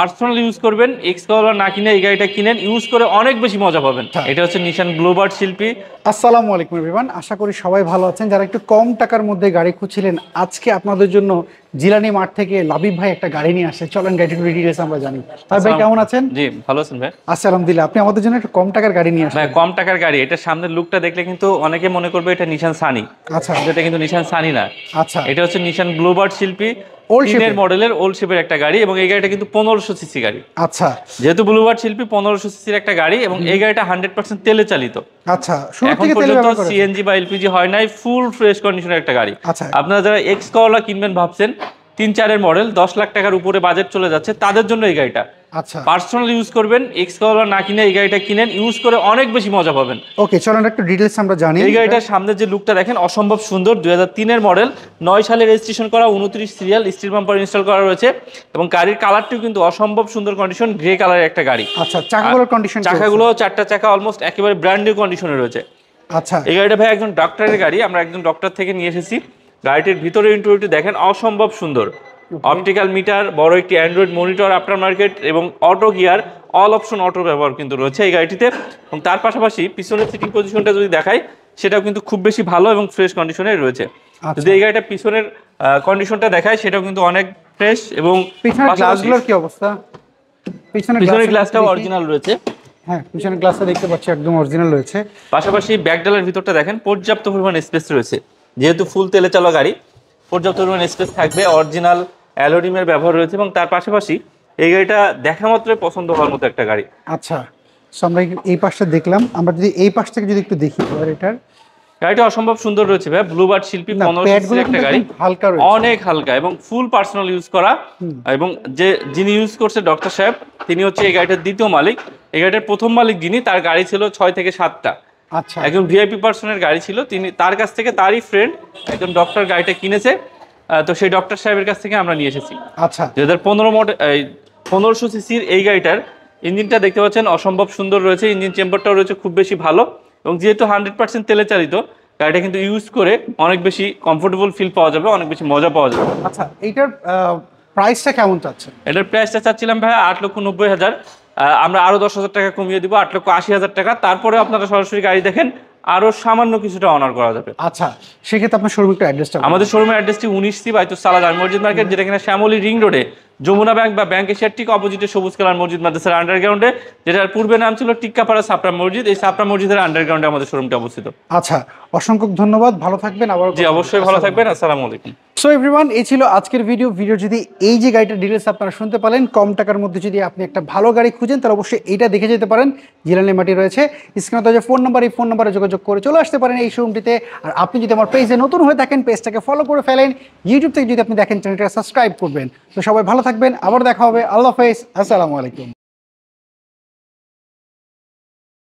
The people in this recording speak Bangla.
পার্সোনাল ইউজ করবেন, এক্স কালার না কিনে এই গাড়িটা কিনেন, ইউজ করে অনেক বেশি মজা পাবেন। এটা হচ্ছে নিশান ব্লুবার্ড শিল্পী। আসসালামু আলাইকুম এভরিওয়ান, আশা করি সবাই ভালো আছেন। যারা একটু কম টাকার মধ্যে গাড়ি খুঁজছিলেন, আজকে আপনাদের জন্য জিলানি মার্ট থেকে লাবিব ভাই একটা গাড়ি নিয়ে আসে। চলেন গাড়িটির ডিটেইলস আমরা জানি। ভাই কেমন আছেন? জি ভালো আছেন ভাই। আলহামদুলিল্লাহ। আপনি আমাদের জন্য একটু কম টাকার গাড়ি নিয়ে আসেন। ভাই কম টাকার গাড়ি, এটা সামনের লুকটা দেখলে কিন্তু অনেকে মনে করবে এটা নিশান সানি। আচ্ছা, এটা কিন্তু নিশান সানি না। আচ্ছা, এটা হচ্ছে নিশান ব্লুবার্ড শিল্পী, ওল্ড শেপের মডেলের ওল্ড শেপের একটা গাড়ি, এবং এই গাড়িটা কিন্তু 1500 সিসি গাড়ি। আচ্ছা, যেহেতু ব্লুবার্ড শিল্পী 1500 সিসির একটা গাড়ি, এবং এই গাড়িটা 100% তেলে চালিত। আচ্ছা, শুরু এখন থেকে তেল পর্যন্ত ব্যবহার করেন? সিএনজি বা এলপিজি হয় নাই, ফুল ফ্রেশ কন্ডিশনের একটা গাড়ি। আচ্ছা, আপনারা যারা এক্স করলা কিনবেন ভাবছেন, 3-4 মডেল 10 লাখ টাকার উপরে বাজেট চলে যাচ্ছে, তাদের জন্য এই গাড়িটা। আচ্ছা, পার্সোনাল ইউজ করবেন, এক্স করলা না কিনে এই গাড়িটা কিনেন, ইউজ করে অনেক বেশি মজা পাবেন। ওকে, চলেন একটু ডিটেইলস আমরা জানি। এই গাড়িটার সামনের যে লুকটা দেখেন অসম্ভব সুন্দর। 2003 মডেল, 9 সালে রেজিস্ট্রেশন করা, 29 সিরিয়াল, স্টিল বাম্পার ইনস্টল করা রয়েছে, এবং গাড়ির কালারটিও কিন্তু অসম্ভব সুন্দর কন্ডিশন, গ্রে কালারের একটা গাড়ি। আচ্ছা, চাকাগুলোর কন্ডিশন? চাকাগুলো 4টা চাকা অলমোস্ট একেবারে ব্র্যান্ড নিউ কন্ডিশনে রয়েছে। আচ্ছা, এই গাড়িটা ভাই একজন ডক্টরের গাড়ি, আমরা একজন ডক্টর থেকে নিয়ে এসেছি। গাড়িটির ভিতরে ইন্টেরিয়রটি দেখেন অসম্ভব সুন্দর। অপটিক্যাল মিটার, বড় একটি অ্যান্ড্রয়েড মনিটর, আফটার মার্কেট এবং auto gear, all option auto ব্যবহার কিন্তু রয়েছে এই গাড়িটিতে। এবং তার পাশাপাশি পিছনের সিটিং পজিশনটা যদি দেখাই, সেটাও কিন্তু খুব বেশি ভালো এবং ফ্রেশ কন্ডিশনে রয়েছে। যদি এই গাড়িটা পিছনের কন্ডিশনটা দেখায়, সেটাও কিন্তু অনেক ফ্রেশ। এবং পিছনের গ্লাসগুলোর কি অবস্থা? পিছনের গ্লাসটাও অরিজিনাল রয়েছে। হ্যাঁ, পিছনের গ্লাসটা দেখতে পাচ্ছি একদম অরিজিনাল রয়েছে। পাশাপাশি ব্যাকডালার ভিতরটা দেখেন পর্যাপ্ত পরিমাণ স্পেস রয়েছে, যেহেতু ফুল তেলে চালা গাড়ি, পর্যাপ্ত পরিমাণ স্পেস থাকবে। অরিজিনাল অ্যালোডিমের ব্যবহার রয়েছে, এবং তার পাশাপাশি এই গাড়িটা দেখা মাত্রই পছন্দ হওয়ার মতো একটা গাড়ি। আচ্ছা, সো আমরা এই পাশটা দেখলাম, আমরা যদি এই পাশ থেকে যদি একটু দেখি এটার গাড়িটা অসম্ভব সুন্দর রয়েছে ভাই। ব্লুবার্ড শিল্পী 1500 সিসির একটা গাড়ি, হালকা রয়েছে, অনেক হালকা এবং ফুল পার্সোনাল ইউজ করা। এবং যিনি ইউজ করছে ডক্টর সাহেব, তিনি হচ্ছে এই গাড়িটার দ্বিতীয় মালিক। এই গাড়িটার প্রথম মালিক যিনি, তার গাড়ি ছিল 6 থেকে 7টা। আচ্ছা, একজন ভিআইপি পার্সনের গাড়ি ছিল, তিনি তার কাছ থেকে, তারই ফ্রেন্ড একজন ডক্টর গাড়িটা কিনেছে, তো সেই ডক্টর সাহেবের কাছ থেকে আমরা নিয়ে এসেছি। আচ্ছা, 2015 মডেল 1500 সিসির এই গাড়িটার ইঞ্জিনটা দেখতে পাচ্ছেন অসম্ভব সুন্দর রয়েছে। ইঞ্জিন চেম্বারটাও রয়েছে খুব বেশি ভালো, এবং যেহেতু 100% তেলে চালিত, গাড়িটা কিন্তু ইউজ করে অনেক বেশি কমফোর্টেবল ফিল পাওয়া যাবে, অনেক বেশি মজা পাওয়া যাবে। আচ্ছা, এইটার প্রাইসটা কেমন চাচ্ছেন? এটার প্রাইসটা চাচ্ছিলাম ভাই 8,90,000। আমরা আরো 10,000 টাকা কমিয়ে দিব, 8,80,000 টাকা। তারপরে আপনারা সরাসরি গাড়ি দেখেন, আরো সামান্য কিছুটা অনার করা যাবে। আচ্ছা, সেক্ষেত্রে আপনার শোরুম একটু অ্যাড্রেসটা? আমাদের শোরুমের অ্যাড্রেসটি 19C বাইতুস সালাহ জামে মসজিদ মার্কেট, যেটা কিনা শ্যামলী রিং রোডে যমুনা ব্যাংক বা ব্যাংক এশিয়ার ঠিক অপোজিটে সবুজ কালার মসজিদ মাদ্রাসার আন্ডারগ্রাউন্ডে, যেটার পূর্বে নাম ছিল টিক্কাপাড়া সাপড়া মসজিদ। এই সাপড়া মসজিদের আন্ডারগ্রাউন্ডে আমাদের শোরুমটা অবস্থিত। আচ্ছা, অসংখ্য ধন্যবাদ, ভালো থাকবেন। আবার জি অবশ্যই ভালো থাকবেন। আসসালামু আলাইকুম। সো এভরিওয়ান, এই ছিল আজকের ভিডিও। যদি এই যে গাড়িটার ডিটেলস আপনারা শুনতে পারেন, কম টাকার মধ্যে যদি আপনি একটা ভালো গাড়ি খুঁজেন, তাহলে অবশ্যই এইটা দেখে যেতে পারেন। জিলানি মার্টে রয়েছে স্ক্রিনে তো যে ফোন নাম্বার, এই ফোন নাম্বারে যোগাযোগ করে চলে আসতে পারেন এই শোরুমটিতে। আর আপনি যদি আমার পেজে নতুন হয়ে থাকেন, পেজটাকে ফলো করে ফেলেন। ইউটিউব থেকে যদি আপনি দেখেন, চ্যানেলটা সাবস্ক্রাইব করবেন। তো সবাই ভালো থাকবেন, আবার দেখা হবে। আল্লাহ হাফেজ, আসসালামু আলাইকুম।